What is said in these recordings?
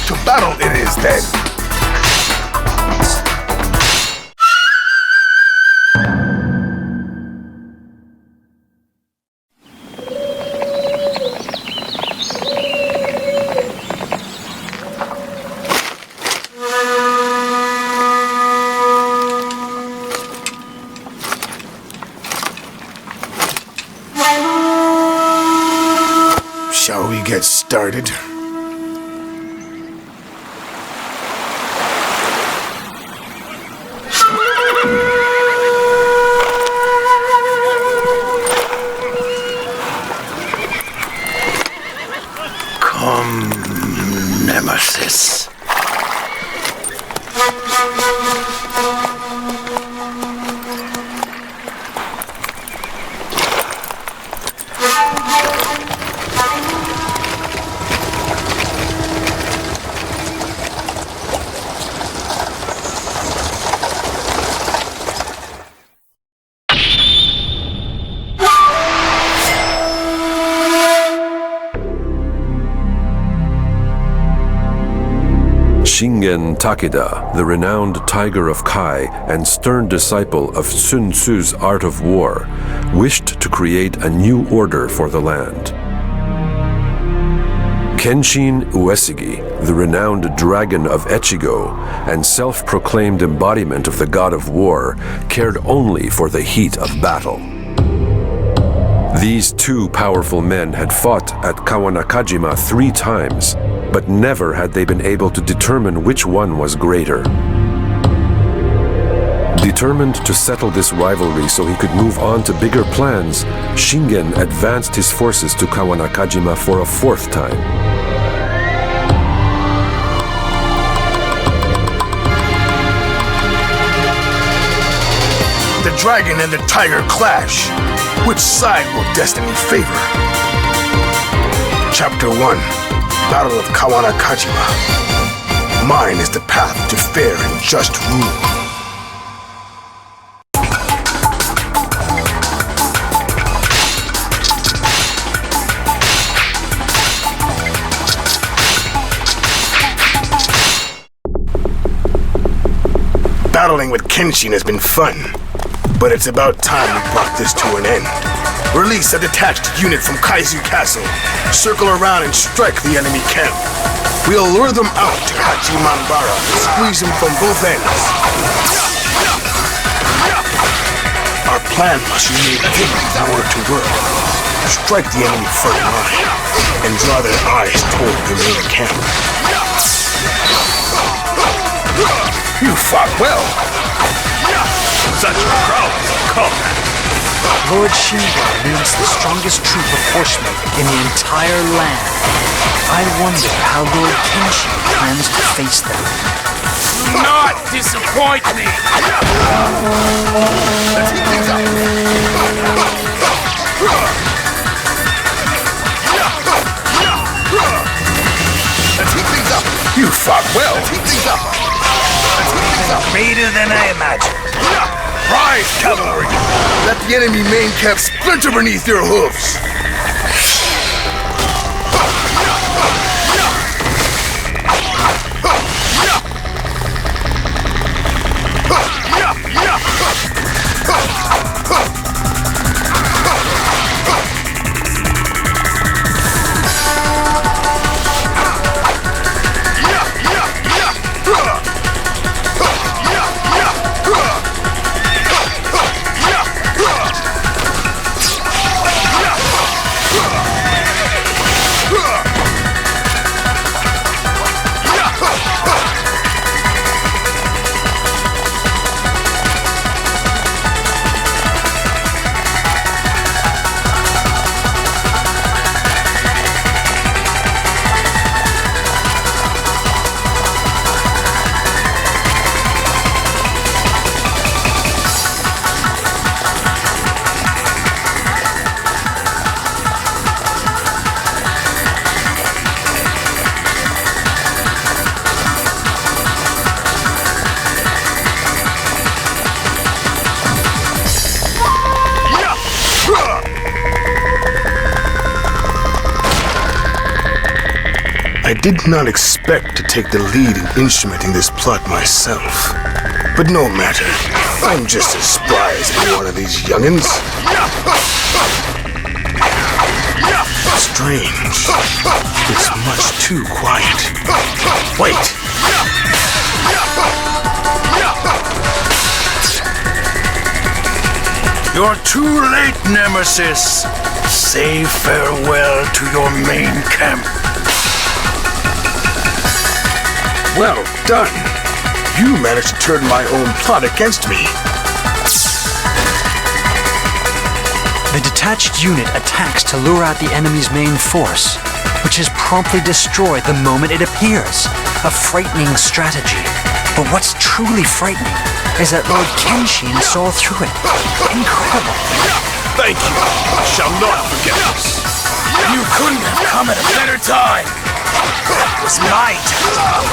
to battle it is then. Shall we get started? Come, Nemesis. Shingen Takeda, the renowned Tiger of Kai and stern disciple of Sun Tzu's art of war, wished to create a new order for the land. Kenshin Uesigi, the renowned dragon of Echigo and self-proclaimed embodiment of the god of war, cared only for the heat of battle. These two powerful men had fought at Kawanakajima 3 times, but never had they been able to determine which one was greater. Determined to settle this rivalry so he could move on to bigger plans, Shingen advanced his forces to Kawanakajima for a 4th time. The dragon and the tiger clash. Which side will destiny favor? Chapter 1. Battle of Kawanakajima. Mine is the path to fair and just rule. Battling with Kenshin has been fun, but it's about time we brought this to an end. Release a detached unit from Kaizu Castle, circle around and strike the enemy camp. We'll lure them out to Hachimanbara and squeeze them from both ends. Our plan must remain hidden in order to work. Strike the enemy front line and draw their eyes toward the main camp. You fought well. Such prowess, combat. Lord Shingen leads the strongest troop of horsemen in the entire land. I wonder how Lord Kenshin plans to face them. Do not disappoint me! Let's heat things up. Let's heat things up. You fought well. Let's heat things up. Let's heat things up. Greater than I imagined. Rise, cavalry! Let the enemy main camp splinter beneath your hooves! I did not expect to take the lead in instrumenting this plot myself. But no matter, I'm just as spry as any one of these youngins. Strange. It's much too quiet. Wait! You're too late, Nemesis. Say farewell to your main camp. Well done. You managed to turn my own plot against me. The detached unit attacks to lure out the enemy's main force, which is promptly destroyed the moment it appears. A frightening strategy. But what's truly frightening is that Lord Kenshin saw through it. Incredible. Thank you. I shall not forget this. You couldn't have come at a better time. That was my time.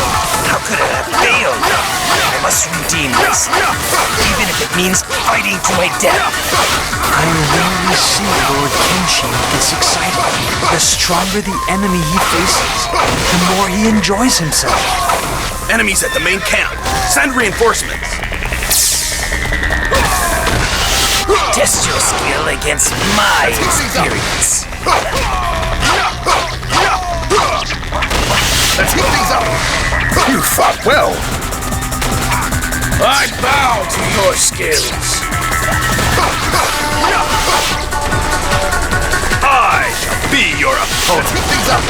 How could it have failed? I must redeem this, even if it means fighting to my death. I rarely see Lord Kenshin gets excited. The stronger the enemy he faces, the more he enjoys himself. Enemies at the main camp. Send reinforcements. Test your skill against my experience. Let's heat things up. You fought well. I bow to your skills. I shall be your opponent. Let's heat things up.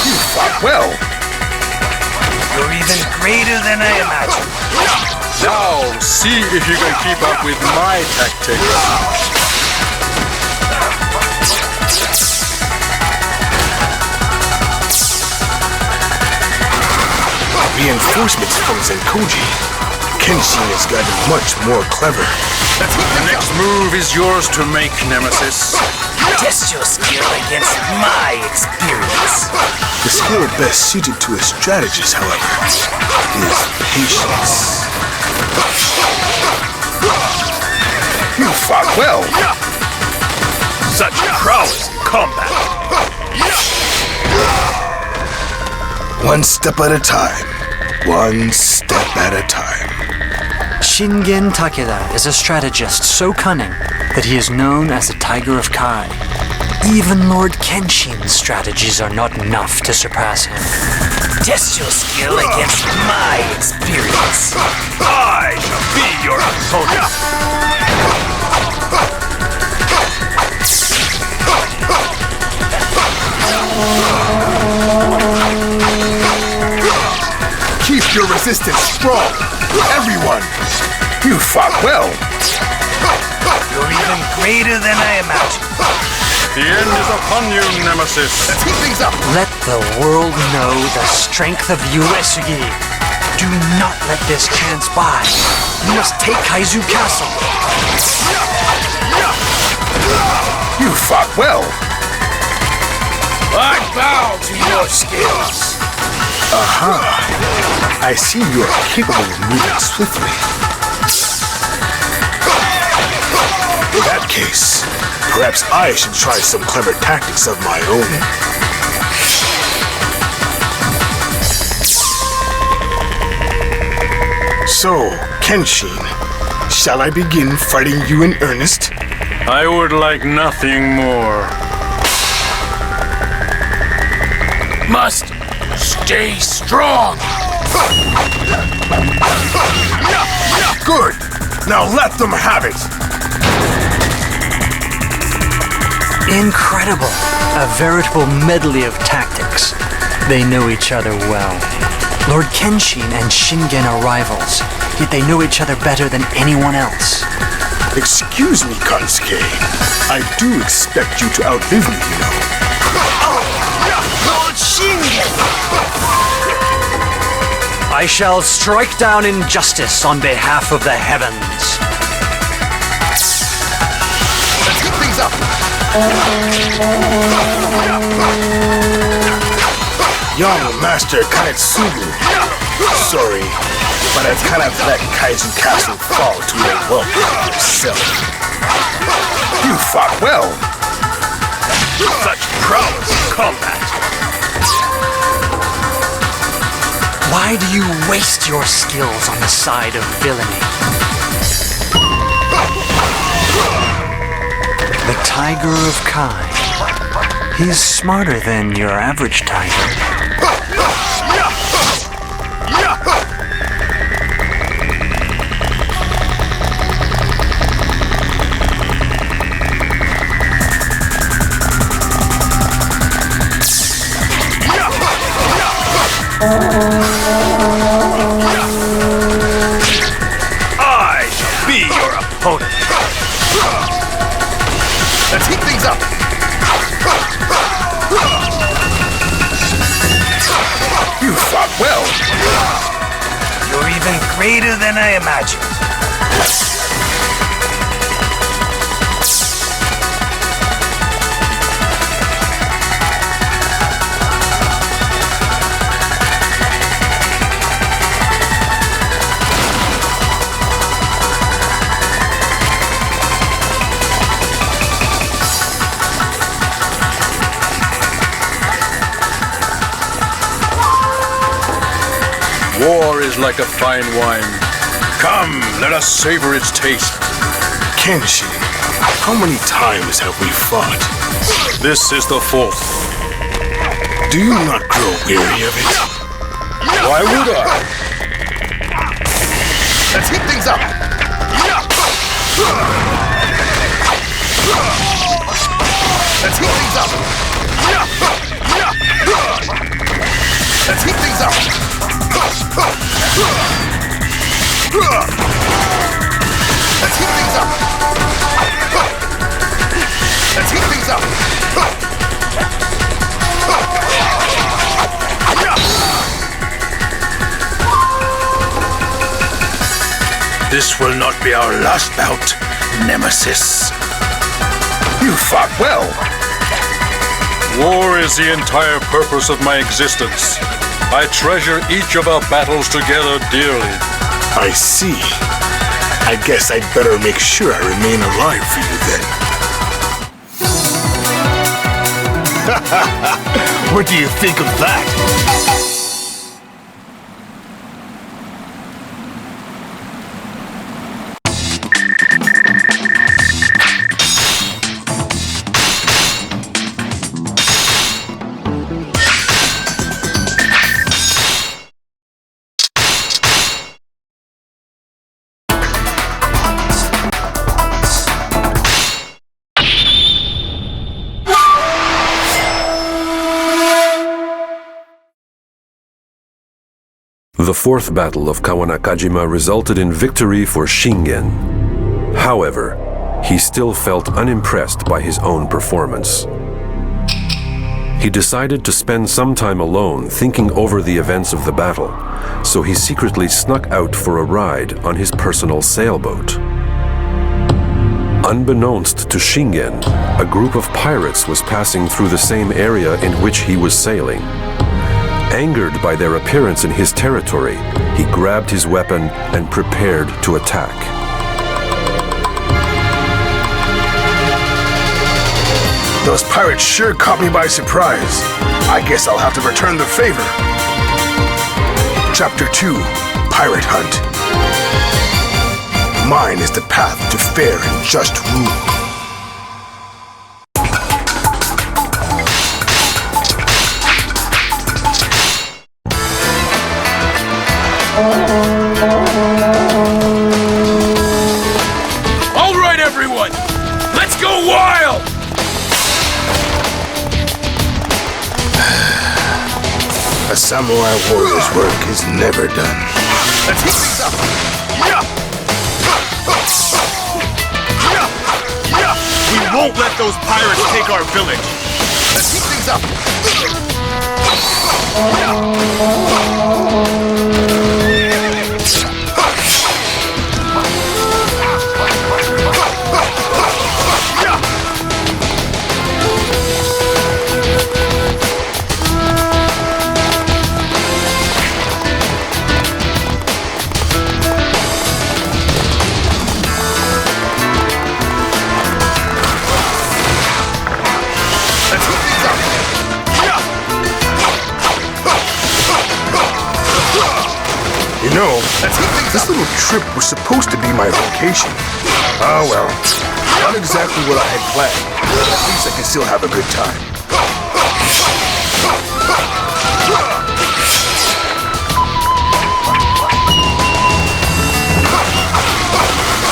You fought well. You're even greater than I imagined. Now, see if you can keep up with my tactics. Reinforcements from Zenkoji. Kenshin has gotten much more clever. The next move is yours to make, Nemesis. Test your skill against my experience. The skill best suited to a strategist, however, is patience. You fought well. Such prowess in combat. One step at a time. One step at a time. Shingen Takeda is a strategist so cunning that he is known as the Tiger of Kai. Even Lord Kenshin's strategies are not enough to surpass him. Test your skill against my experience. I shall be your opponent. Keep your resistance strong, everyone. You fought well. You're even greater than I imagined. The end is upon you, Nemesis. Let's heat things up. Let the world know the strength of Uesugi. Do not let this chance by. You must take Kaizu Castle. You fought well. I bow to your skills. I see you are capable of moving swiftly. In that case, perhaps I should try some clever tactics of my own. So, Kenshin, shall I begin fighting you in earnest? I would like nothing more. Must stay strong. Good! Now let them have it! Incredible! A veritable medley of tactics. They know each other well. Lord Kenshin and Shingen are rivals, yet they know each other better than anyone else. Excuse me, Kansuke. I do expect you to outlive me, you know. Lord Shingen! I shall strike down injustice on behalf of the heavens. Let's keep things up! Young Master Kanetsugu. Sorry, but I've kind of let Kaizu Castle fall to a welcome yourself. waste your skills on the side of villainy. The Tiger of Kai. He's smarter than your average tiger. I shall be your opponent. Let's heat things up. You fought well. You're even greater than I imagined. War is like a fine wine. Come, let us savor its taste. Kenshin, how many times have we fought? This is the fourth. Do you not grow weary of it? Why would I? Let's heat things up. Let's heat things up. Let's heat things up. Let's heat things up. Let's heat things up. This will not be our last bout, Nemesis. You fought well. War is the entire purpose of my existence. I treasure each of our battles together dearly. I see. I guess I'd better make sure I remain alive for you then. What do you think of that? The fourth battle of Kawanakajima resulted in victory for Shingen. However, he still felt unimpressed by his own performance. He decided to spend some time alone thinking over the events of the battle, so he secretly snuck out for a ride on his personal sailboat. Unbeknownst to Shingen, a group of pirates was passing through the same area in which he was sailing. Angered by their appearance in his territory, he grabbed his weapon and prepared to attack. Those pirates sure caught me by surprise. I guess I'll have to return the favor. Chapter 2, Pirate Hunt. Mine is the path to fair and just rule. All right, everyone! Let's go wild! A samurai warrior's work is never done. Let's heat things up! We won't let those pirates take our village! Let's heat things up! This little trip was supposed to be my vacation. Oh well, not exactly what I had planned. At least I can still have a good time.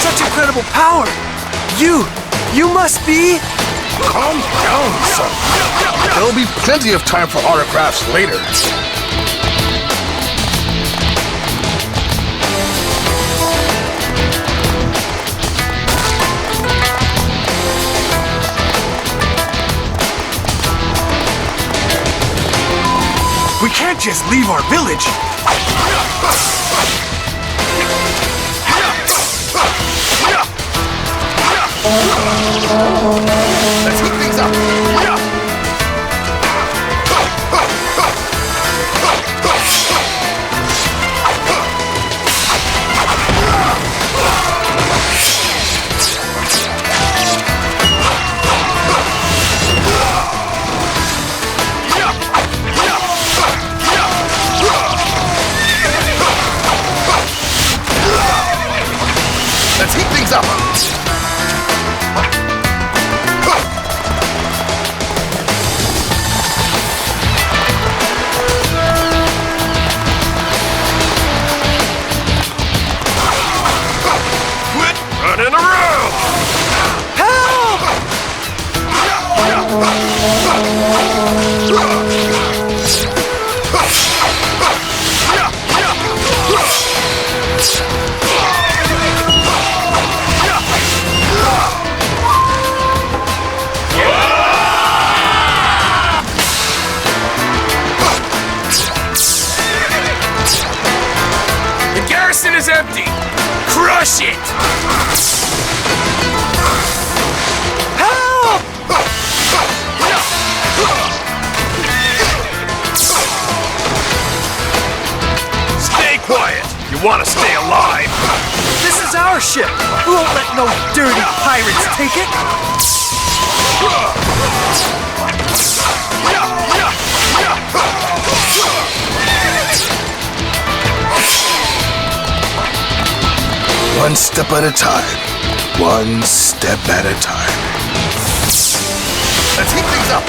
Such incredible power! You must be... Calm down, son. There'll be plenty of time for autographs later. We can't just leave our village. Let's heat things up. Let's heat things up. Quit running around! The garrison is empty! Crush it! Stay quiet! You want to stay alive! This is our ship! We won't let no dirty pirates take it! One step at a time. One step at a time. Let's heat things up.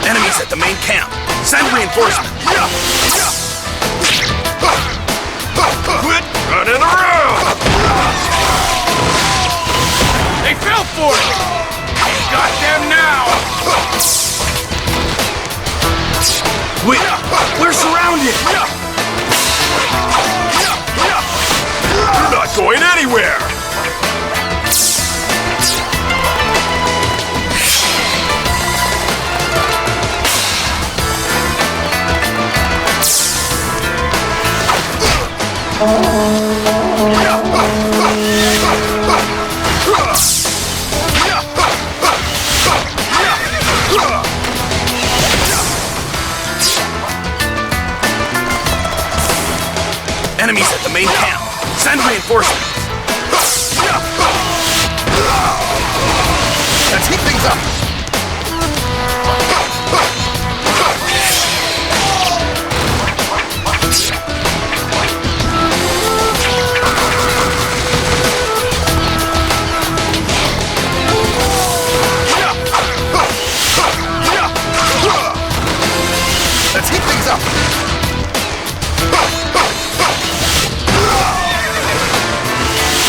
Enemies at the main camp. Send reinforcements. Quit running around! They fell for it! We got them now! We're surrounded! You're not going anywhere! Enemies at the main camp. Send reinforcements. Let's heat things up. Let's heat things up.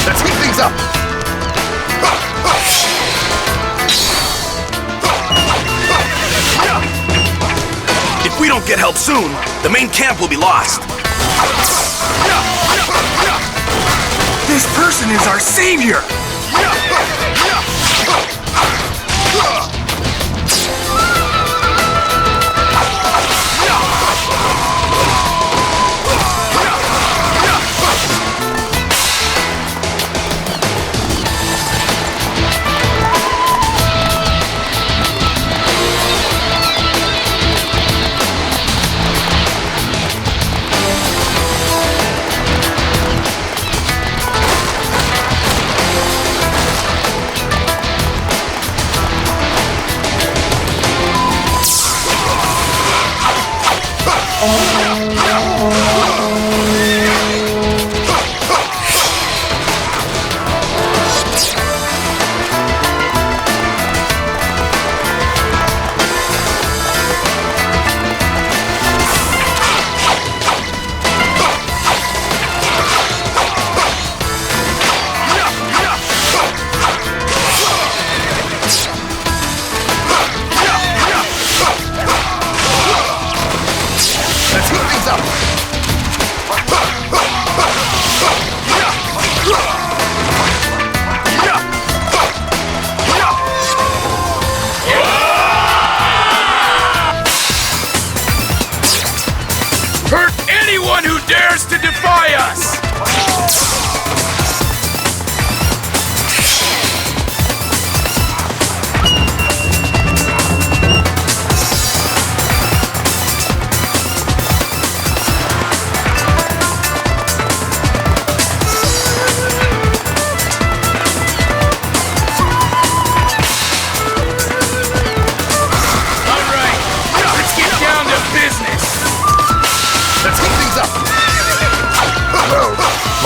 Let's heat things up. If we don't get help soon, the main camp will be lost. This person is our savior!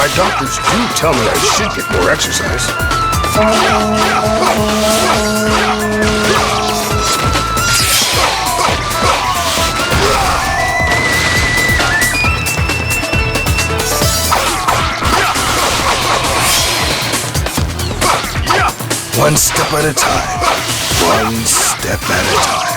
My doctors do tell me I should get more exercise. One step at a time. One step at a time.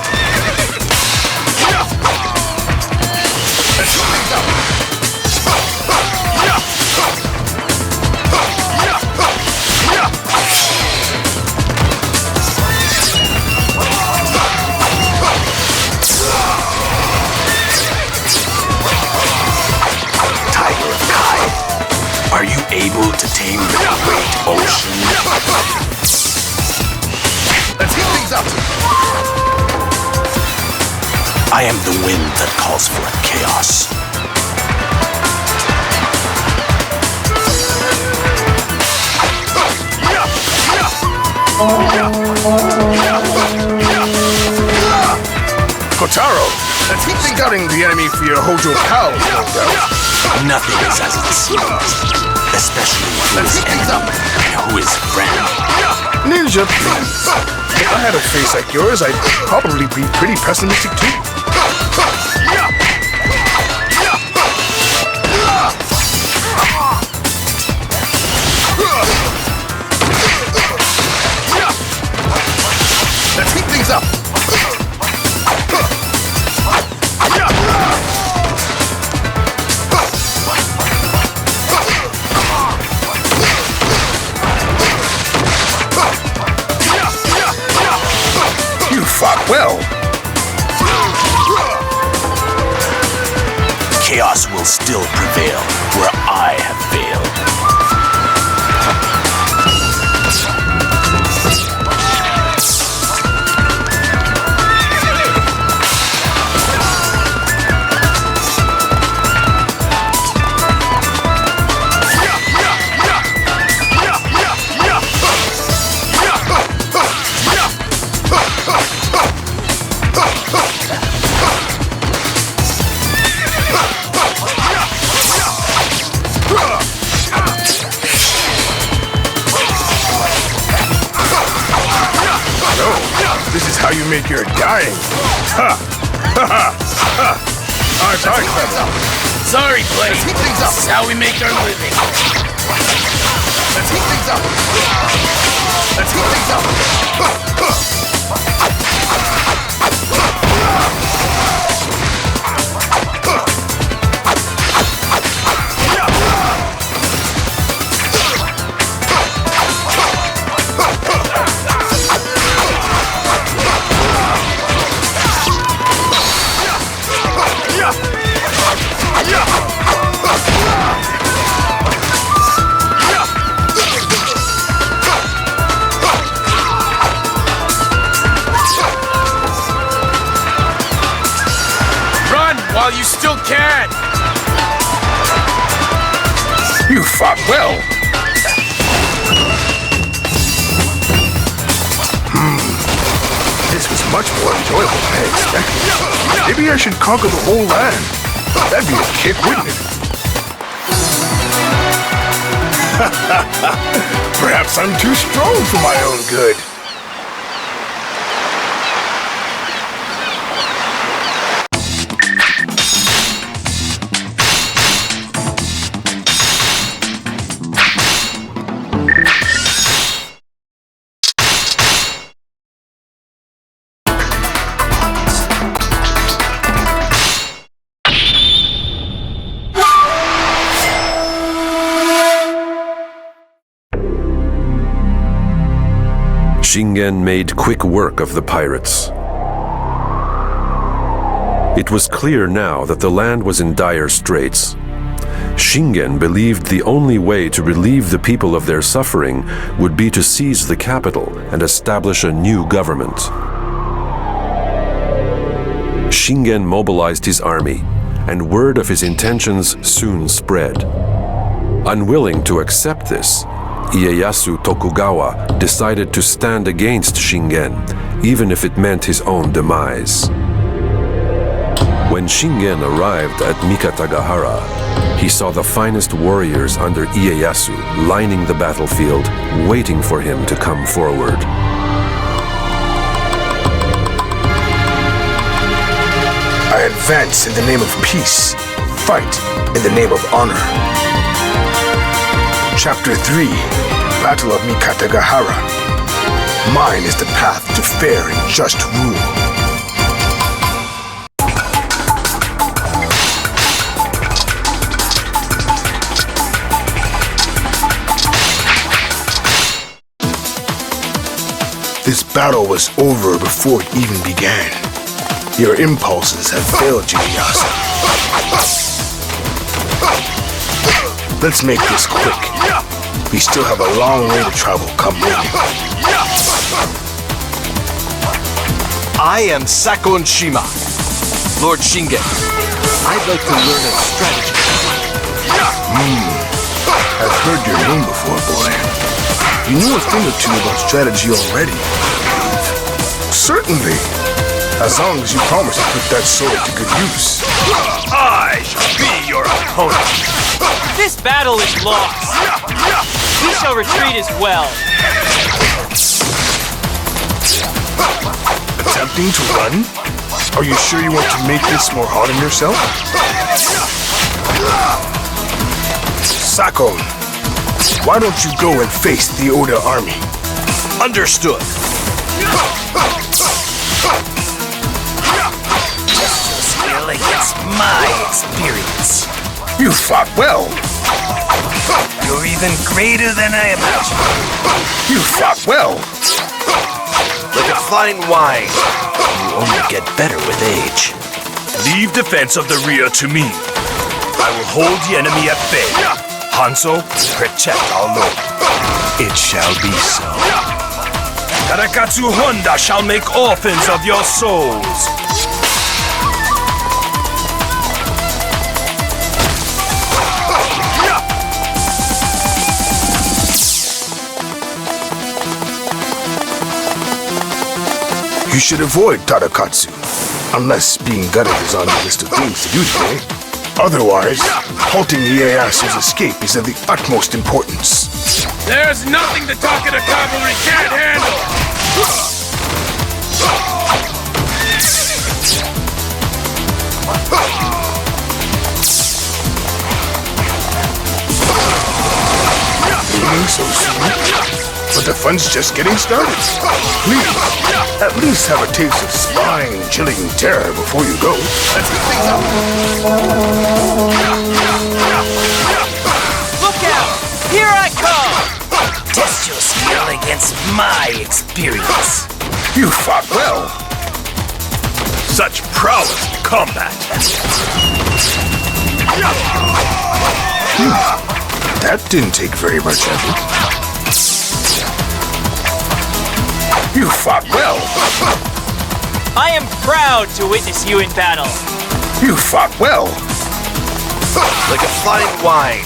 Tiger of Kai, are you able to tame the great ocean? Let's heat things up. I am the wind that calls forth chaos. Kotaro, let's heat things up. The enemy for your Hojo pals, no doubt. Nothing is as it seems, especially who is enemy and who is friend. Ninja, please. If I had a face like yours, I'd probably be pretty pessimistic too. Let's heat things up. You fought well. Chaos will still prevail where I have failed. This is how you make your dying. Ha! Ha ha! Ha! Aren't I clever? Sorry, Blade. This is how we make our living. Let's heat things up. Let's heat things up. While you still can! You fought well. This was much more enjoyable than I expected. Maybe I should conquer the whole land. That'd be a kick, wouldn't it? Perhaps I'm too strong for my own good. Shingen made quick work of the pirates. It was clear now that the land was in dire straits. Shingen believed the only way to relieve the people of their suffering would be to seize the capital and establish a new government. Shingen mobilized his army, and word of his intentions soon spread. Unwilling to accept this, Ieyasu Tokugawa decided to stand against Shingen, even if it meant his own demise. When Shingen arrived at Mikatagahara, He saw the finest warriors under Ieyasu lining the battlefield, waiting for him to come forward. I advance in the name of peace, fight in the name of honor. Chapter 3, Battle of Mikatagahara. Mine is the path to fair and just rule. This battle was over before it even began. Your impulses have failed you, Ieyasu. Let's make this quick. We still have a long way to travel come morning. I am Kawanakajima, Lord Shingen. I'd like to learn a strategy. I've heard your name before, boy. You know a thing or two about strategy already. Certainly. As long as you promise to put that sword to good use. I shall be your opponent. This battle is lost. We shall retreat as well. Attempting to run? Are you sure you want to make this more hard on yourself? Sakon, why don't you go and face the Oda army? Understood. Skill against my experience. You fought well. You're even greater than I imagined. You fought well. Like a fine wine. You only get better with age. Leave defense of the rear to me. I will hold the enemy at bay. Hanzo, protect our lord. It shall be so. Karakatsu Honda shall make orphans of your souls. You should avoid Tadakatsu, unless being gutted is on your list of things to do today. Otherwise, halting Ieyasu's escape is of the utmost importance. There's nothing the Takeda cavalry can't handle! Leaving so soon? But the fun's just getting started. Please, at least have a taste of spine-chilling terror before you go. Let's get things up. Look out! Here I come! Test your skill against my experience. You fought well. Such prowess in combat! That didn't take very much effort. You fought well. I am proud to witness you in battle. You fought well. Like a fine wine.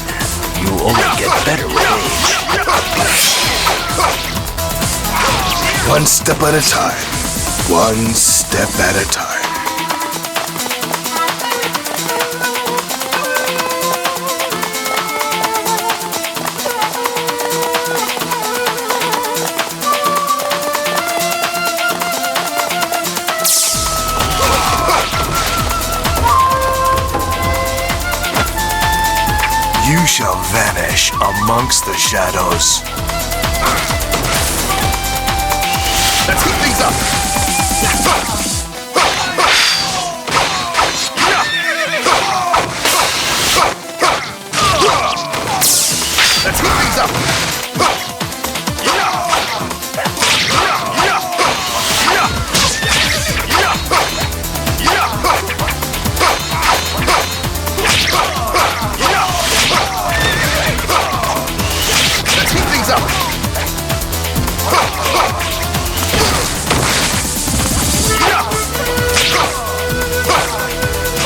You only get better with age. One step at a time. One step at a time. You shall vanish amongst the shadows. Let's keep things up! Let's keep things up! Let's keep things up!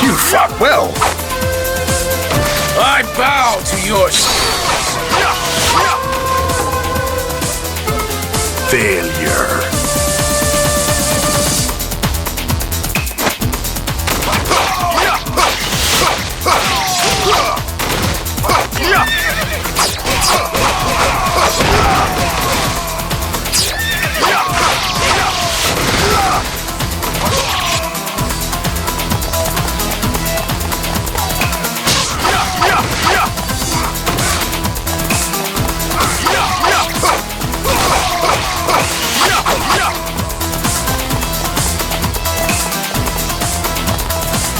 You fought well. I bow to your Failure.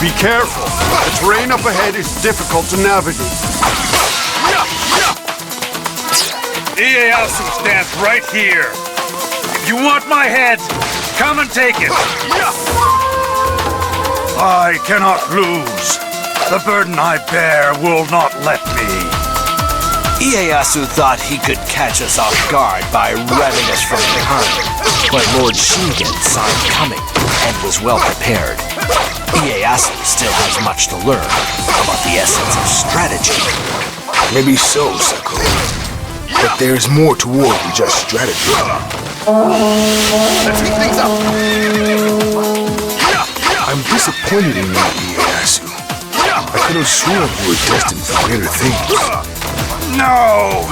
Be careful. The terrain up ahead is difficult to navigate. Ieyasu stands right here. If you want my head, come and take it. I cannot lose. The burden I bear will not let me. Ieyasu thought he could catch us off guard by ramming us from behind, but Lord Shingen saw him coming and was well prepared. Ieyasu still has much to learn about the essence of strategy. Maybe so, Sako. But there's more to war than just strategy. Let's heat things up. I'm disappointed in you, Ieyasu. I could have sworn you were destined for greater things. No!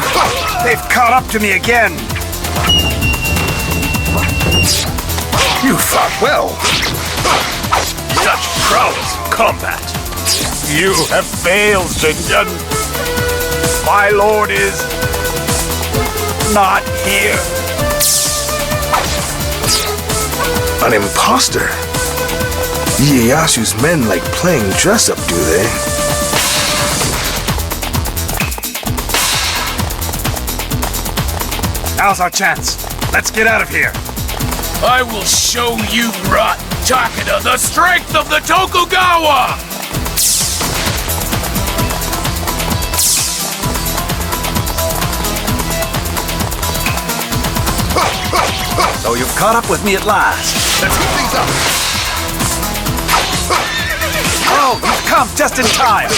They've caught up to me again. You fought well. Such prowess in combat. You have failed, Shingen. My lord is not here. An imposter? Ieyasu's men like playing dress-up, do they? Now's our chance. Let's get out of here. I will show you, rotten Takeda, the strength of the Tokugawa! So you've caught up with me at last. Let's heat things up. Oh, you've come just in time.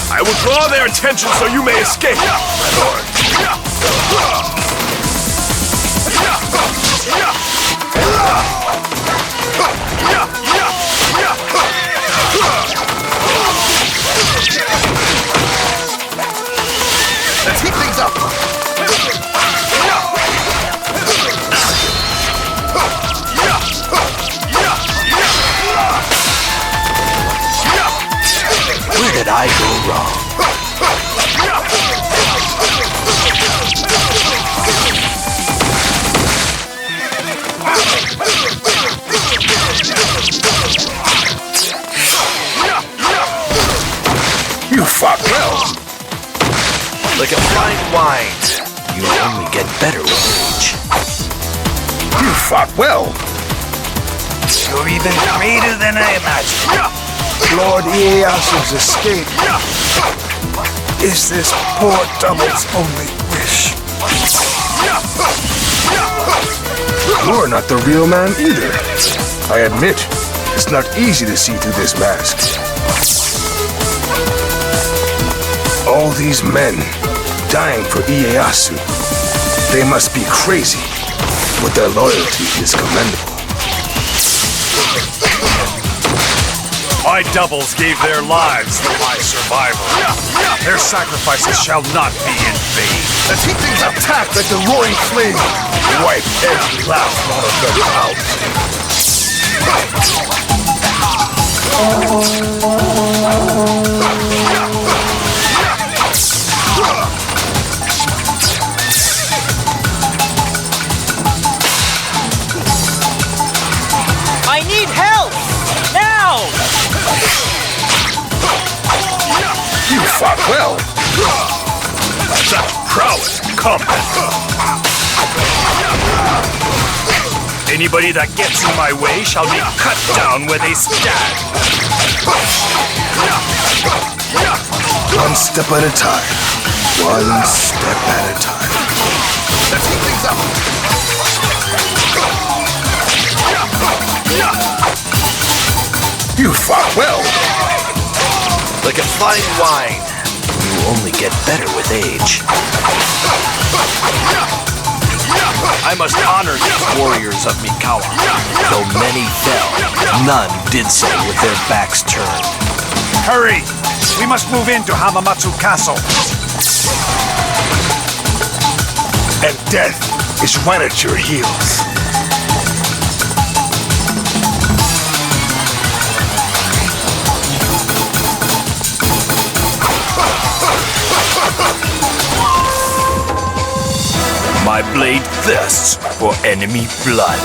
I will draw their attention so you may escape, my lord. Let's heat things up. Where did I go wrong? You fought well. Like a fine wine, you only get better with age. You fought well. You're even greater than I imagined. Lord Ieyasu's escape is this poor double's only wish. You're not the real man either. I admit, it's not easy to see through this mask. All these men dying for Ieyasu. They must be crazy, but their loyalty is commendable. My doubles gave their lives for my survival. Their sacrifices shall not be in vain. Let's heat things up. Attack like the roaring flame. Wipe every last one of them out. I need help! Now! You fought well. Such prowess in combat. Anybody that gets in my way shall be cut down where they stand. One step at a time. One step at a time. Let's heat things up. You fought well. Like a fine wine, you only get better with age. I must honor these warriors of Mikawa. Though many fell, none did so with their backs turned. Hurry! We must move into Hamamatsu Castle. And death is right at your heels. My blade thirsts for enemy blood.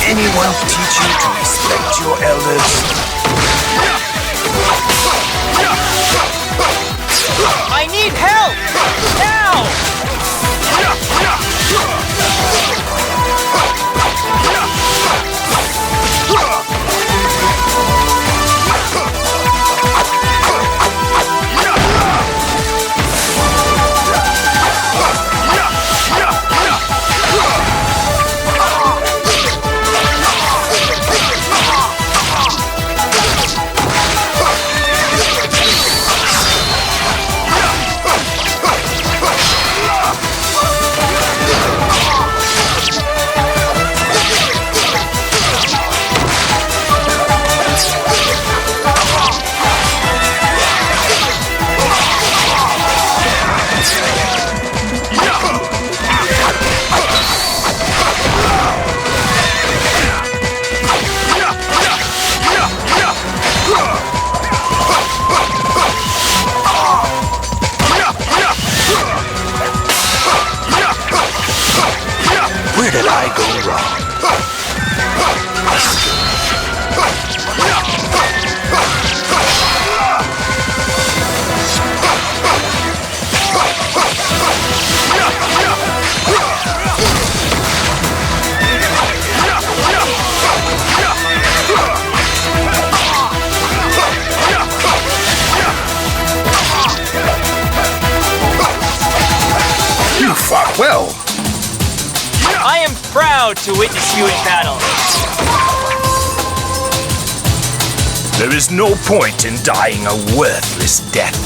anyone teach you to respect your elders? I need help! Now! Where did I go wrong? You fought well. I am proud to witness you in battle. There is no point in dying a worthless death.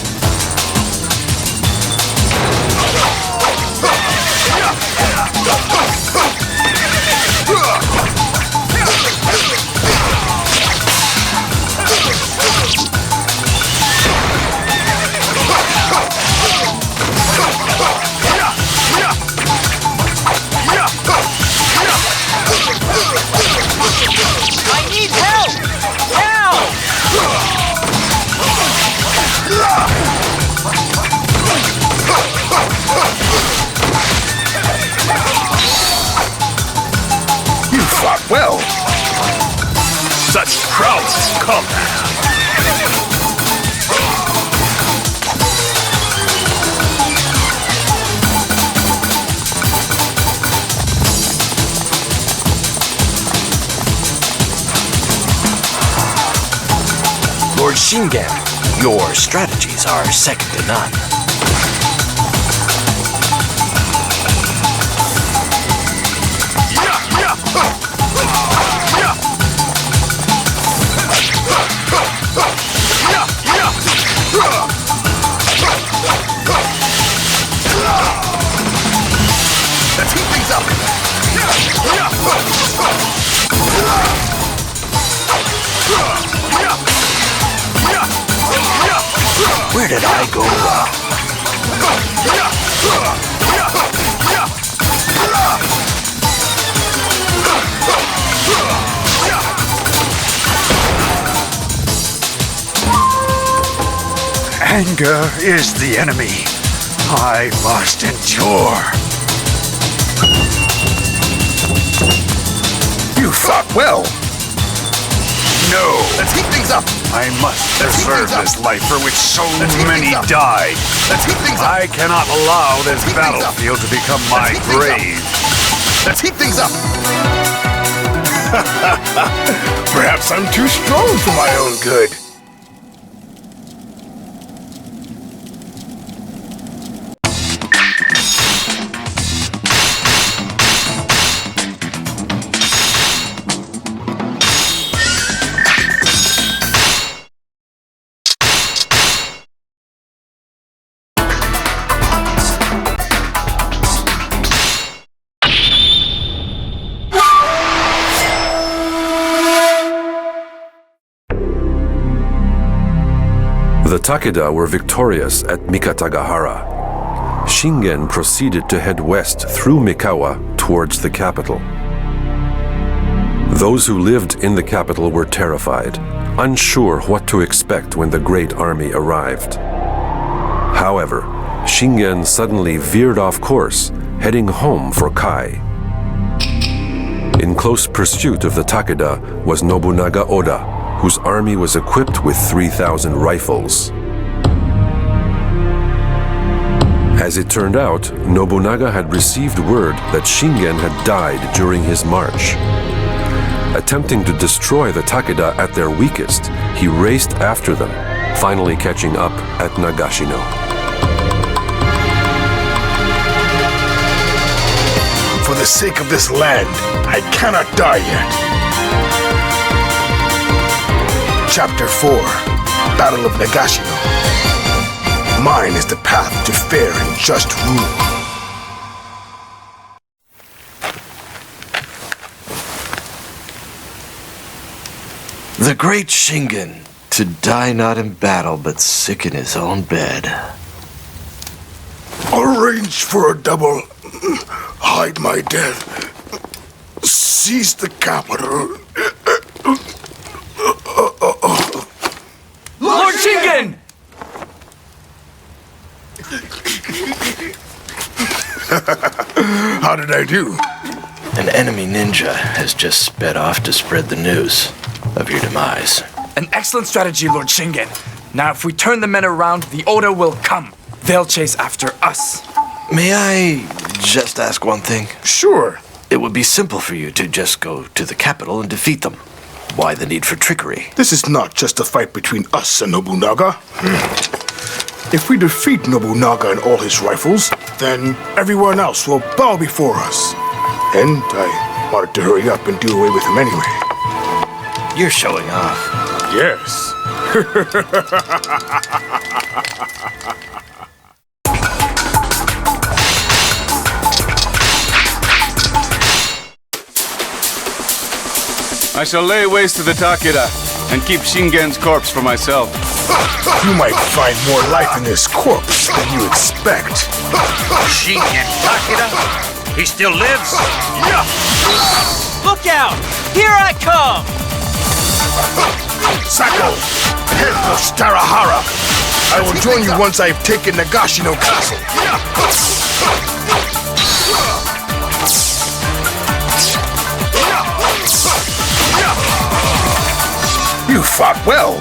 I need help! Now! You fought well. Such prowess combat. Lord Shingen, your strategies are second to none. Let's heat things up. Where did I go wrong? Anger is the enemy. I must endure. You fought well. No, Let's heat things up. I must Let's heat preserve things up. this life for which so Let's heat many things up. died. Let's heat things up. I cannot allow this heat things up. battlefield to become my heat things up. grave. Let's heat things up. Perhaps I'm too strong for my own good. The Takeda were victorious at Mikatagahara. Shingen proceeded to head west through Mikawa towards the capital. Those who lived in the capital were terrified, unsure what to expect when the great army arrived. However, Shingen suddenly veered off course, heading home for Kai. In close pursuit of the Takeda was Nobunaga Oda, whose army was equipped with 3,000 rifles. As it turned out, Nobunaga had received word that Shingen had died during his march. Attempting to destroy the Takeda at their weakest, he raced after them, finally catching up at Nagashino. For the sake of this land, I cannot die yet. Chapter 4, Battle of Nagashino. Mine is the path to fair and just rule. The great Shingen, to die not in battle but sick in his own bed. Arrange for a double. Hide my death. Seize the capital. Lord Shingen! How did I do? An enemy ninja has just sped off to spread the news of your demise. An excellent strategy, Lord Shingen. Now, if we turn the men around, the Oda will come. They'll chase after us. May I just ask one thing? Sure. It would be simple for you to just go to the capital and defeat them. Why the need for trickery? This is not just a fight between us and Nobunaga. If we defeat Nobunaga and all his rifles, then everyone else will bow before us. And I wanted to hurry up and do away with him anyway. You're showing off. Yes. I shall lay waste to the Takeda and keep Shingen's corpse for myself. You might find more life in this corpse than you expect. Shingen Takeda? He still lives? Look out! Here I come! Sako, head for Sekigahara. I will join you once I've taken Nagashino Castle. You fought well.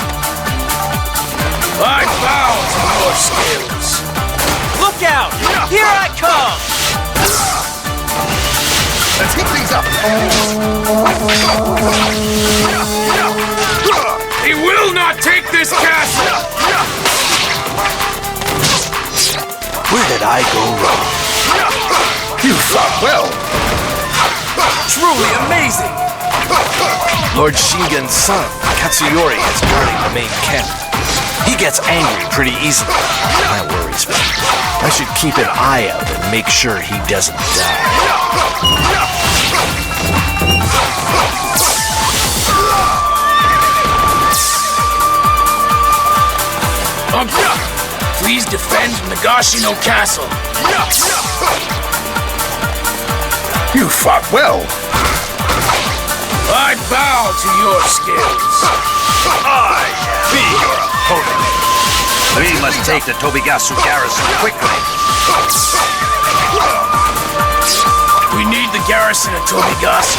I bow to your skills. Look out! Here I come! Let's heat things up. He will not take this castle! Where did I go wrong? You fought well. Truly amazing! Lord Shingen's son, Katsuyori, is guarding the main camp. He gets angry pretty easily. That worries me. I should keep an eye out and make sure he doesn't die. Uncle, please defend Nagashino Castle. You fought well. I bow to your skills. I be your opponent. We must take the Tobigasu garrison quickly. We need the garrison at Tobigasu.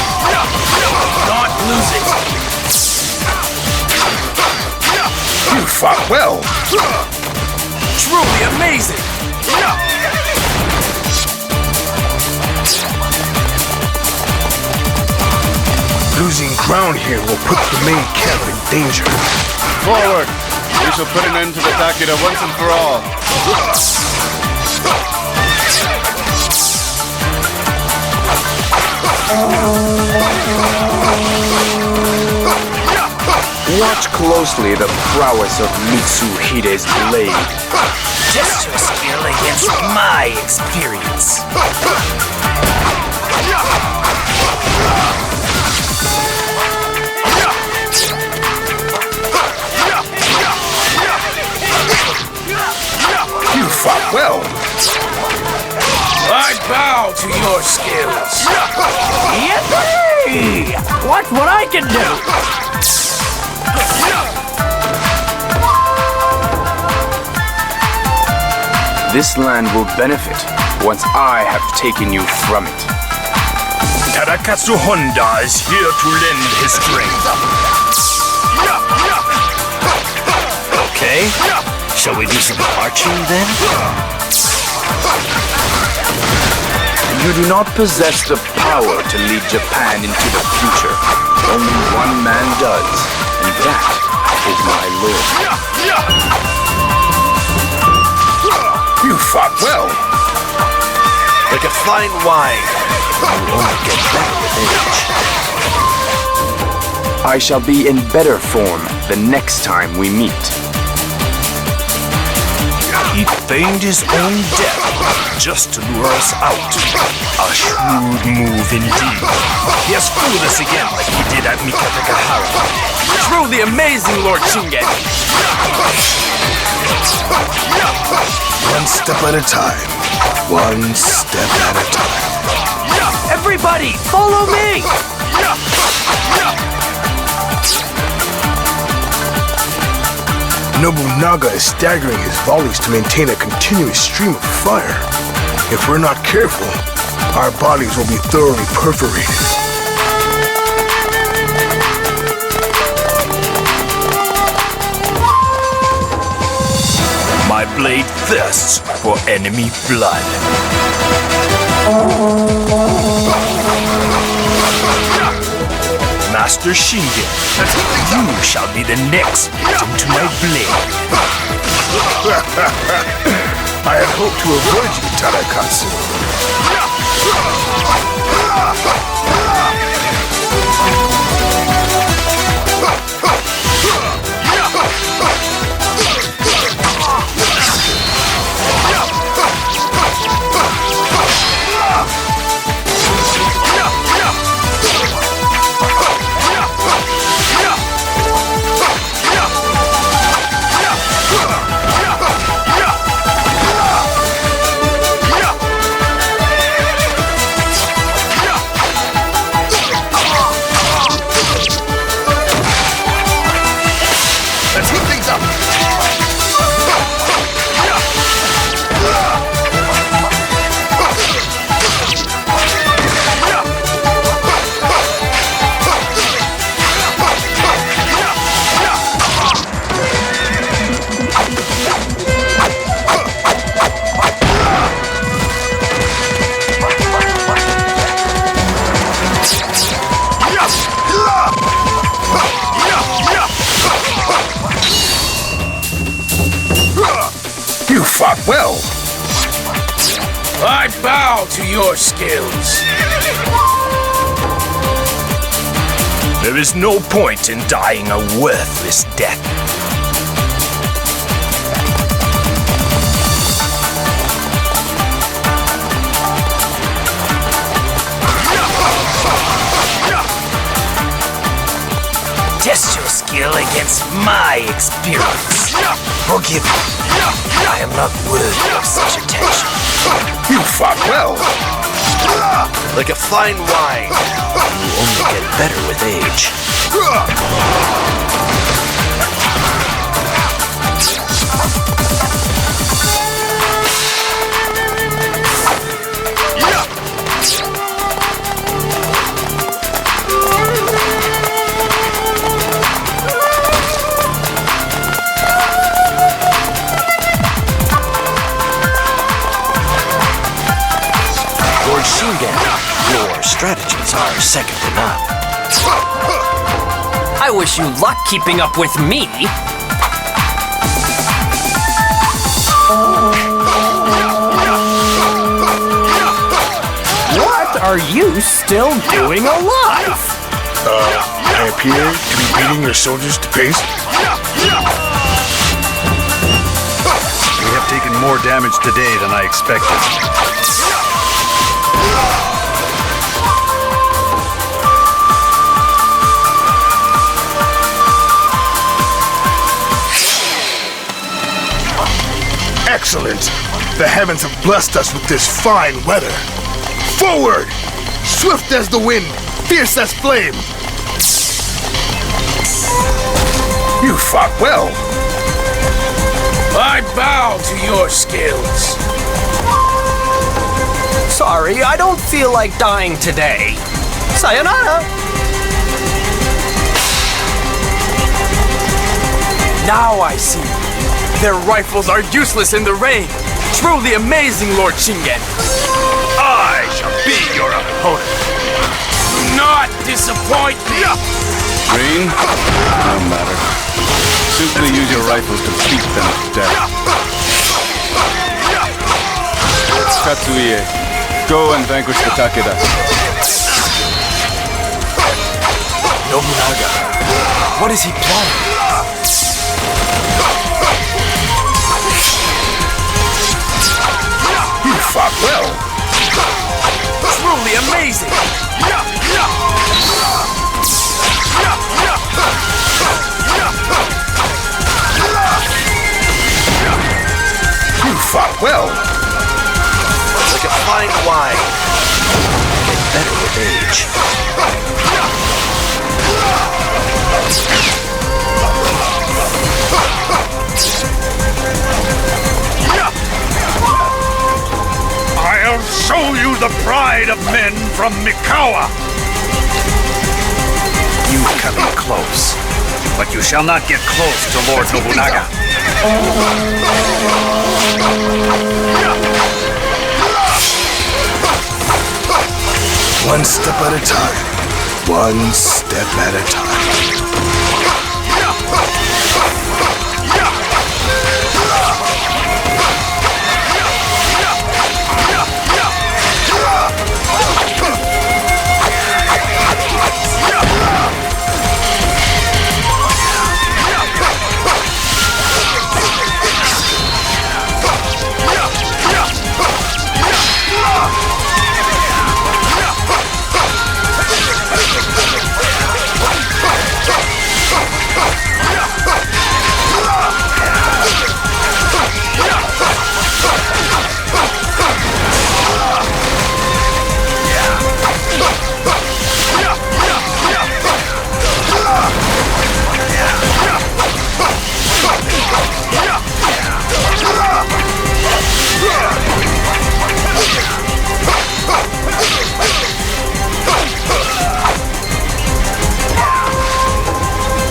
Not lose it. You fought well. Truly amazing! Losing ground here will put the main camp in danger. Forward! We shall put an end to the Takeda once and for all. Watch closely the prowess of Mitsuhide's blade. Just your skill against my experience. You fought well. I bow to your skills. Yippee! Watch what I can do! This land will benefit once I have taken you from it. Had Arakatsu Honda is here to lend his strength. Okay, shall we do some marching then? You do not possess the power to lead Japan into the future. Only one man does, and that is my lord. You fought well. Like a fine wine, you only get better with age. I shall be in better form the next time we meet. He feigned his own death just to lure us out. A shrewd move indeed. He has fooled us again like he did at Mikatagahara. Truly amazing, Lord Shingen! One step at a time. One step at a time. Everybody, follow me! Nobunaga is staggering his volleys to maintain a continuous stream of fire. If we're not careful, our bodies will be thoroughly perforated. My blade thirsts for enemy blood. Master Shingen, you shall be the next victim to my blade. I had hoped to avoid you, Tadakatsu. You fought well. I bow to your skills. There is no point in dying a worthless death. Test your skill against my experience. Forgive me. I am not worthy of such attention. You fought well. Like a fine wine, you only get better with age. Lord Shingen, your strategies are second to none. I wish you luck keeping up with me. What are you still doing alive? I appear to be beating your soldiers to pace. We have taken more damage today than I expected. Excellent! The heavens have blessed us with this fine weather. Forward! Swift as the wind, fierce as flame. You fought well. I bow to your skills. Sorry, I don't feel like dying today. Sayonara! Now I see. Their rifles are useless in the rain. Truly amazing, Lord Shingen. I shall be your opponent. Do not disappoint me. Green? No matter. Simply use your rifles to beat them to death. Katsuie, go and vanquish the Takeda. Nobunaga, what is he planning? You fought well. Truly amazing! You fought well. Like a fine wine. Get better with age. I'll show you the pride of men from Mikawa. You come in close, but you shall not get close to Lord Nobunaga. One step at a time. One step at a time.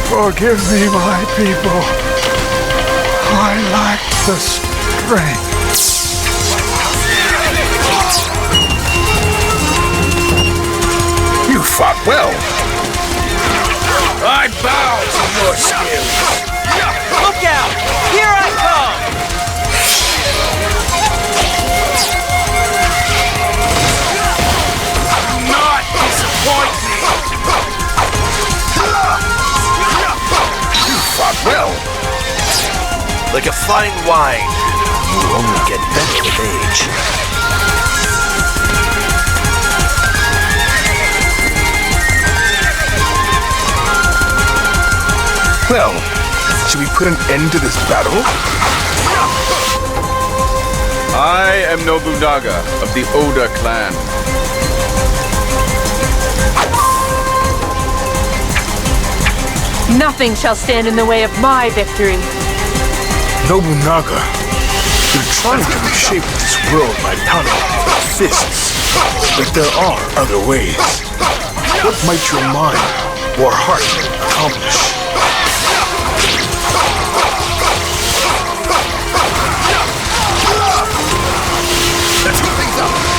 Forgive me, my people. I lack the strength. You fought well. I bow to your skills. Look out! Here I come! Do not disappoint me. You fought well. Like a fine wine. You only get better with age. Well, should we put an end to this battle? I am Nobunaga of the Oda clan. Nothing shall stand in the way of my victory. Nobunaga, you're trying to reshape this world by pounding it with fists. But there are other ways. What might your mind or heart accomplish? Let's keep things up.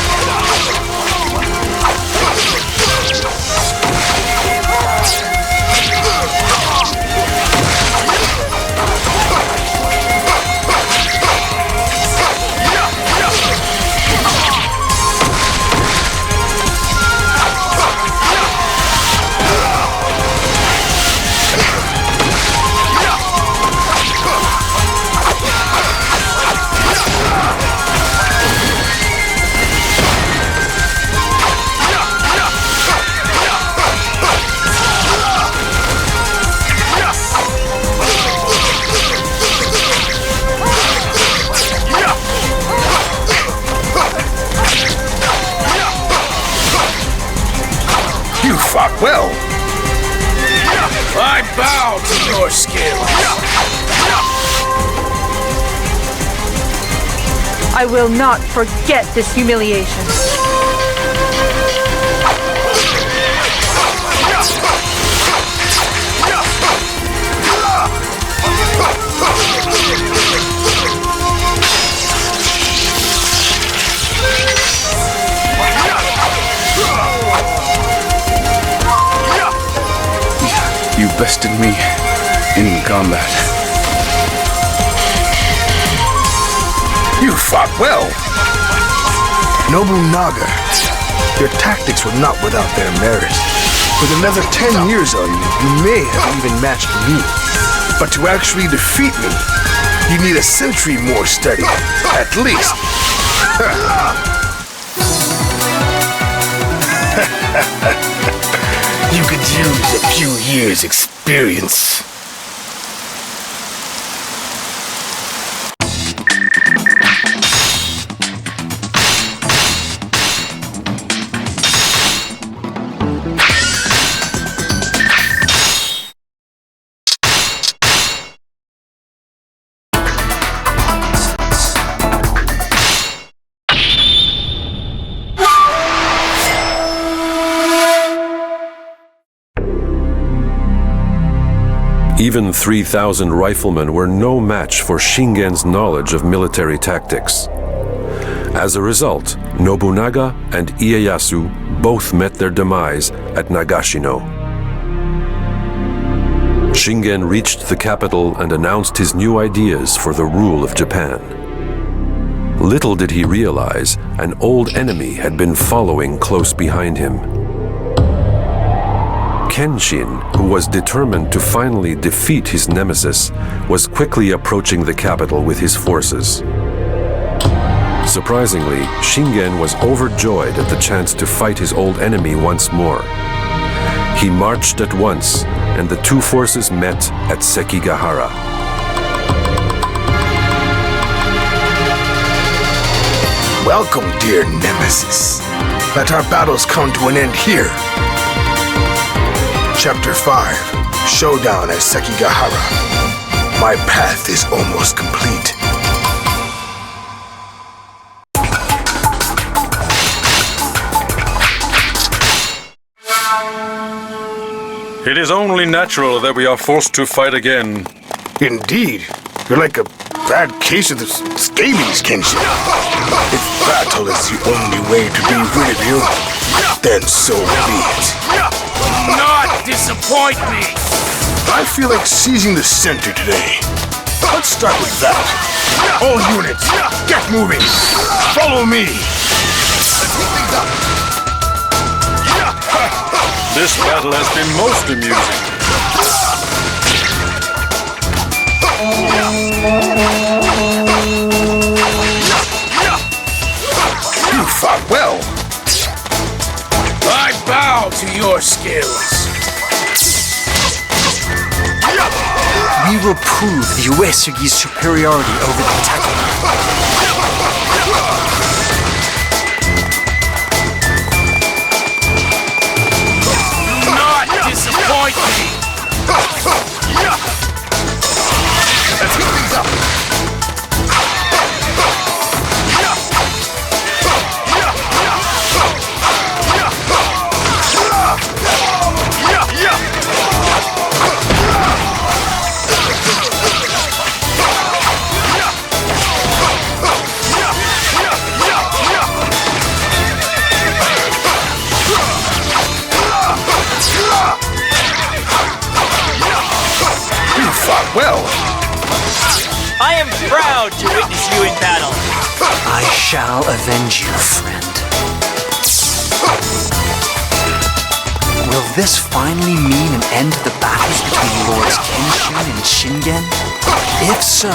fought well. I bow to your skills. I will not forget this humiliation. bested me in combat. You fought well. Nobunaga, your tactics were not without their merit. With another 10 years on you, you may have even matched me. But to actually defeat me, you need a century more study, at least. You could use a few years' experience. Even 3,000 riflemen were no match for Shingen's knowledge of military tactics. As a result, Nobunaga and Ieyasu both met their demise at Nagashino. Shingen reached the capital and announced his new ideas for the rule of Japan. Little did he realize, an old enemy had been following close behind him. Kenshin, who was determined to finally defeat his nemesis, was quickly approaching the capital with his forces. Surprisingly, Shingen was overjoyed at the chance to fight his old enemy once more. He marched at once, and the two forces met at Sekigahara. Welcome, dear nemesis. Let our battles come to an end here. Chapter 5, Showdown at Sekigahara. My path is almost complete. It is only natural that we are forced to fight again. Indeed. You're like a bad case of the scabies, Kenshin. If battle is the only way to be rid of you, then so be it. Not disappoint me! I feel like seizing the center today. Let's start with that. All units, get moving! Follow me! This battle has been most amusing. You fought well. I bow to your skills. We will prove the Uesugi's superiority over the Takeda. Not disappoint me! Let's heat things up. Well, I am proud to witness you in battle. I shall avenge you, friend. Will this finally mean an end to the battles between Lords Kenshin and Shingen? If so,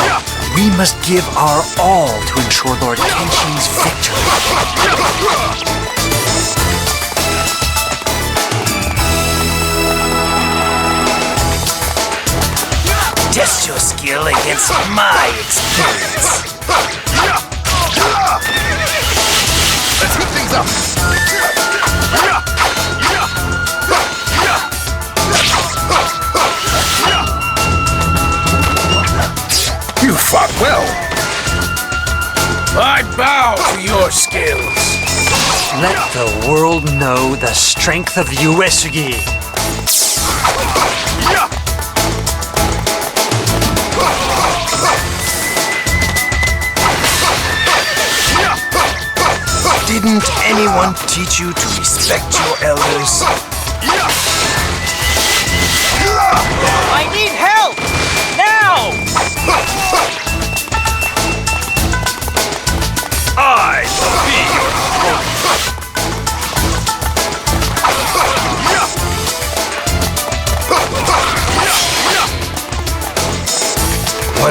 we must give our all to ensure Lord Kenshin's victory. Test your skill against my experience. let's heat things up. You fought well. I bow to your skills. Let the world know the strength of the Uesugi. Didn't anyone teach you to respect your elders?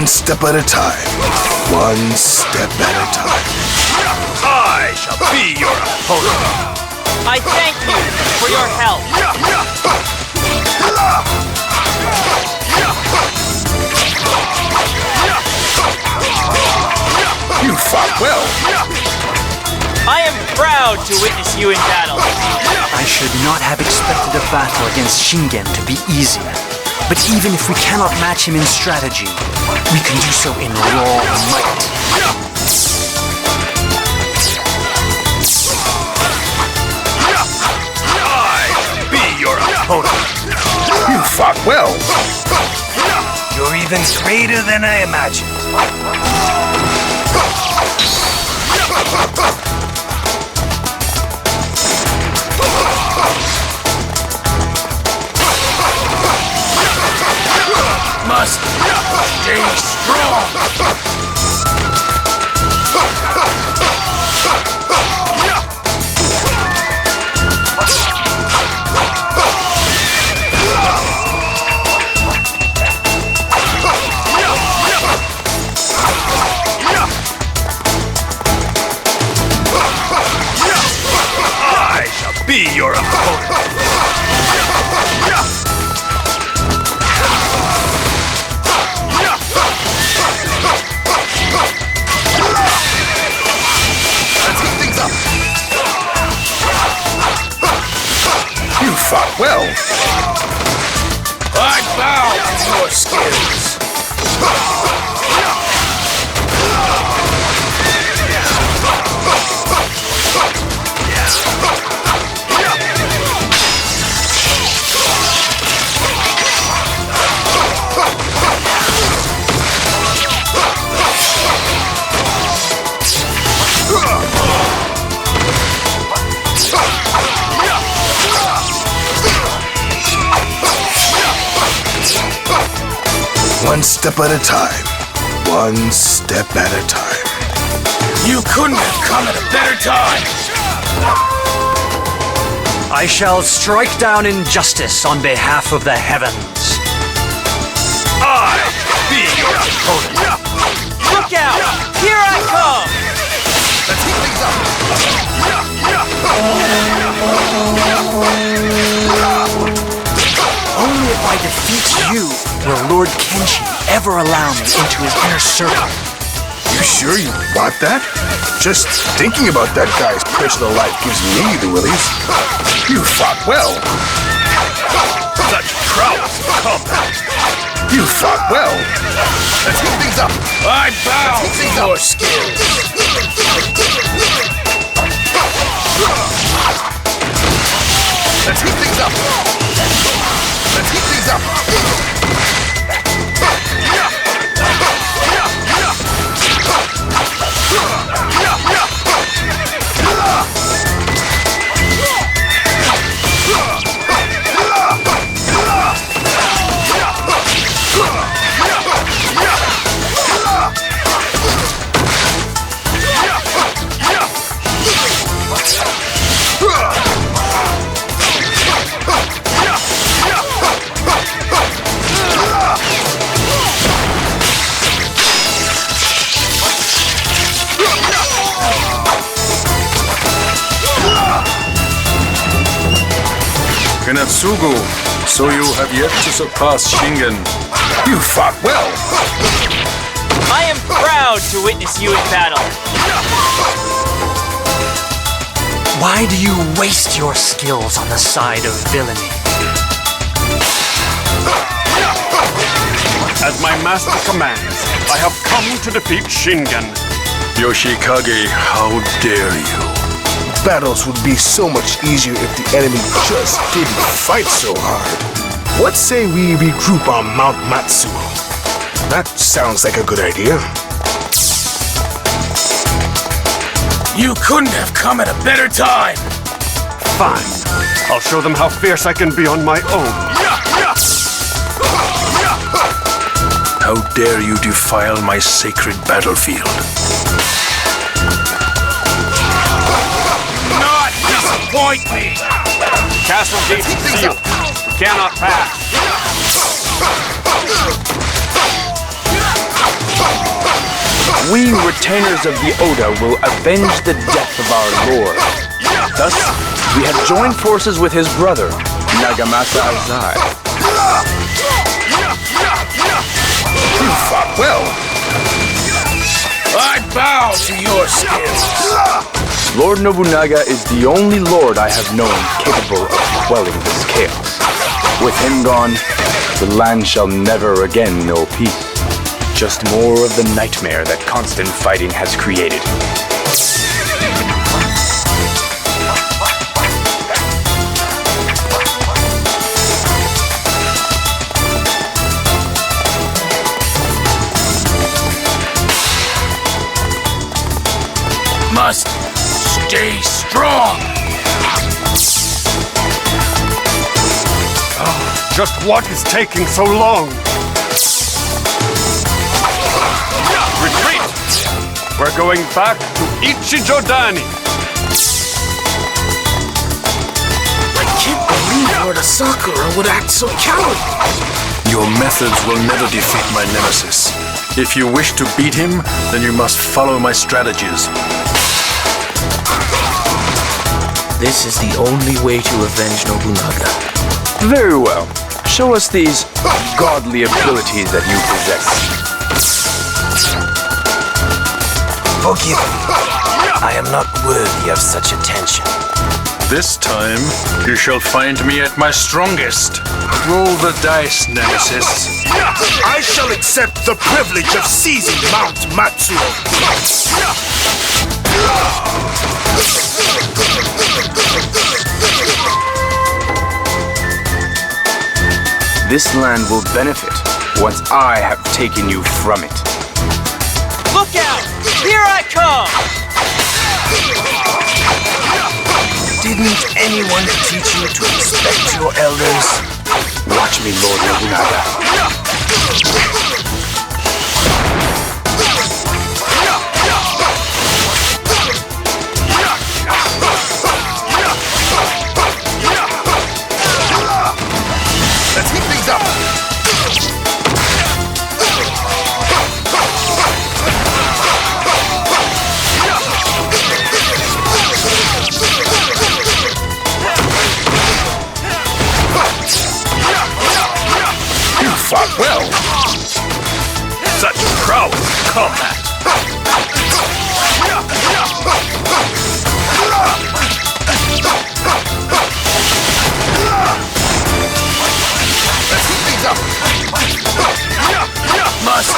One step at a time. One step at a time. I shall be your opponent. I thank you for your help. You fought well. I am proud to witness you in battle. I should not have expected a battle against Shingen to be easy. But even if we cannot match him in strategy, we can do so in raw might. I be your opponent. You fought well. You're even greater than I imagined. Must stay strong. I shall be your opponent. You fought well. I bow to your skills. One step at a time. One step at a time. You couldn't have come at a better time. I shall strike down injustice on behalf of the heavens. I be your opponent. Look out! Here I come! Let's heat things up. Only if I defeat you will Lord Kenshin ever allow me into his inner circle. You sure you want that? Just thinking about that guy's personal life gives me the willies. You fought well. Such prowess in combat. You fought well. Let's heat things up. I bow to your skills. Let's heat things up. Let's heat things up. Kenatsugu, so you have yet to surpass Shingen. You fought well. I am proud to witness you in battle. Why do you waste your skills on the side of villainy? As my master commands, I have come to defeat Shingen. Yoshikage, how dare you? Battles would be so much easier if the enemy just didn't fight so hard. What say we regroup on Mount Matsuo? That sounds like a good idea. You couldn't have come at a better time. Fine. I'll show them how fierce I can be on my own. How dare you defile my sacred battlefield? Not disappoint me. Castle gates sealed. We cannot pass. We, retainers of the Oda, will avenge the death of our lord. Thus, we have joined forces with his brother, Nagamasa Azai. You fought well. I bow to your skills. Lord Nobunaga is the only lord I have known capable of quelling this chaos. With him gone, the land shall never again know peace. Just more of the nightmare that constant fighting has created. Must stay strong. Just what is taking so long? Retreat! We're going back to Ichijodani. I can't believe Lord Asakura would act so cowardly. Your methods will never defeat my nemesis. If you wish to beat him, then you must follow my strategies. This is the only way to avenge Nobunaga. Very well. Show us these godly abilities that you possess. Forgive me. I am not worthy of such attention. This time, you shall find me at my strongest. Roll the dice, nemesis. I shall accept the privilege of seizing Mount Matsuo. This land will benefit once I have taken you from it. Look out! Here I come! Didn't anyone teach you to respect your elders? Watch me, Lord Nobunaga. Let's heat things up. You fought well. Such prowess combat. Let's heat things up. Must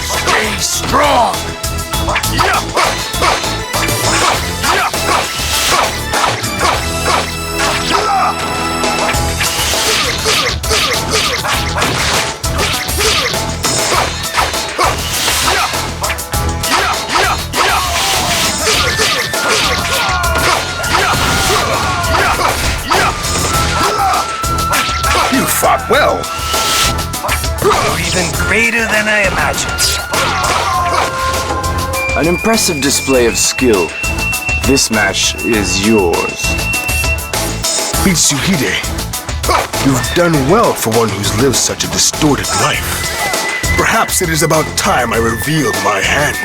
stay strong. You fought well. You're even greater than I imagined. An impressive display of skill. This match is yours. Mitsuhide, you've done well for one who's lived such a distorted life. Perhaps it is about time I revealed my hand.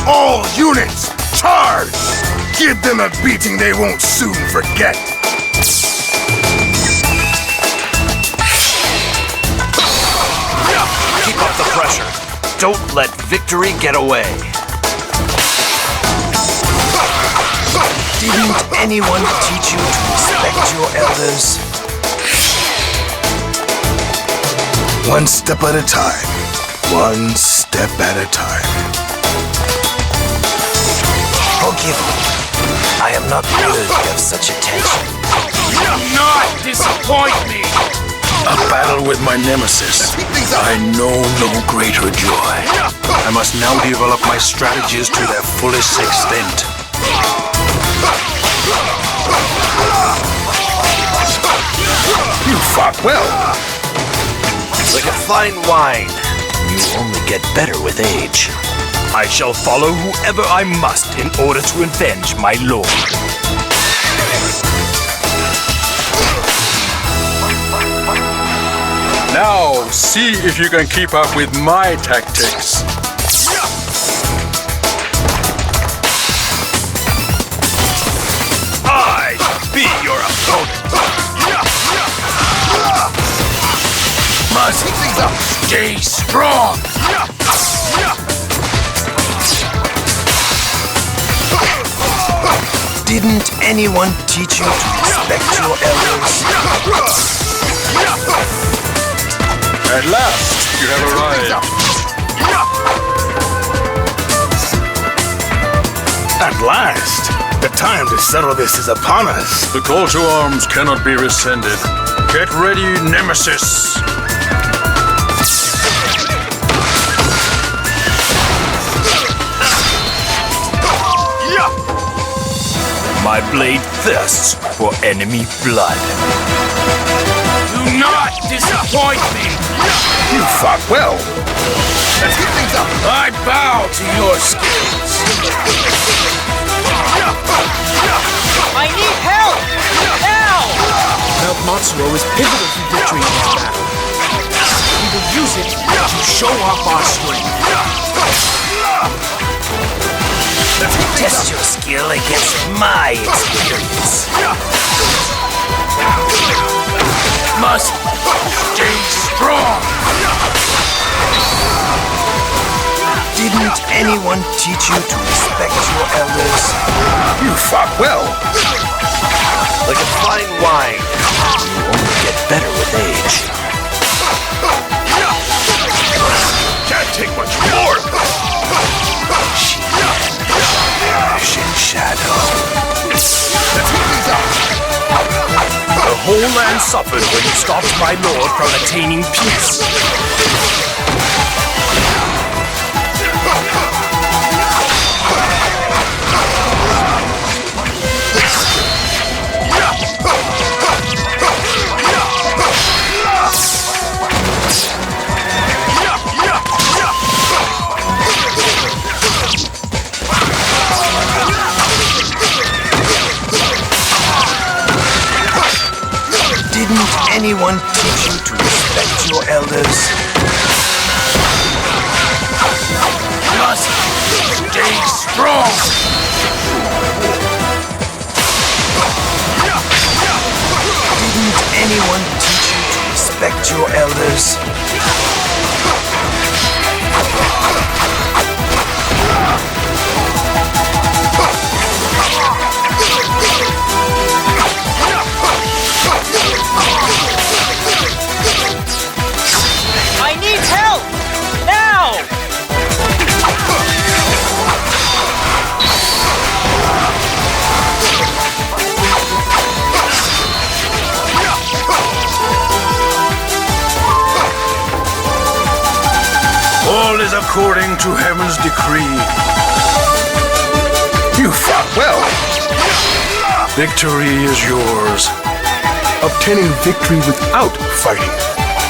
All units, charge! Give them a beating they won't soon forget. Keep up the pressure. Don't let victory get away. Didn't anyone teach you to respect your elders? One step at a time. One step at a time. Forgive me. I am not worthy of such attention. Do not disappoint me! A battle with my nemesis. I know no greater joy. I must now develop my strategies to their fullest extent. You fought well. Like a fine wine, you only get better with age. I shall follow whoever I must in order to avenge my lord. Now See if you can keep up with my tactics. I be your opponent. Must stay strong. Didn't anyone teach you to respect your elders? At last, you have arrived. At last! The time to settle this is upon us. The call to arms cannot be rescinded. Get ready, Nemesis! My blade thirsts for enemy blood. Do not disappoint me! You fought well. Let's get things up! I bow to your skills! I need help! Now! Mount Matsuo is pivotal to victory in this battle. We will use it to show off our strength. Test your skill against my experience. Must stay strong! Didn't anyone teach you to respect your elders? You fought well. Like a fine wine, you only get better with age. Can't take much more. Shadow. The whole land suffered when you stopped my lord from attaining peace. Didn't anyone teach you to respect your elders? Must stay strong! Didn't anyone teach you to respect your elders? I need help! Now! All is according to heaven's decree. You fought well. Victory is yours. Obtaining victory without fighting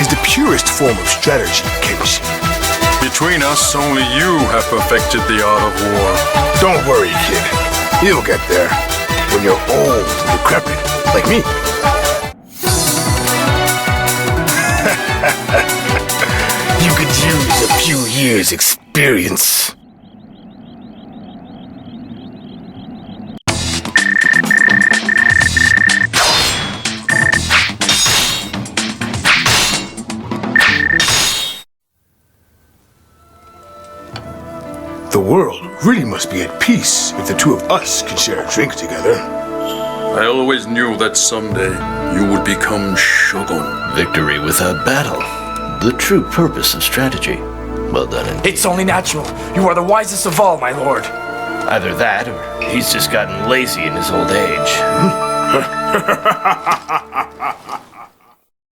is the purest form of strategy, Kenshin. Between us, only you have perfected the art of war. Don't worry, kid. You'll get there when you're old and decrepit, like me. You could use a few years' experience. The world really must be at peace if the two of us can share a drink together. I always knew that someday you would become Shogun. Victory without battle. The true purpose of strategy. Well done, indeed. It's only natural. You are the wisest of all, my lord. Either that, or he's just gotten lazy in his old age.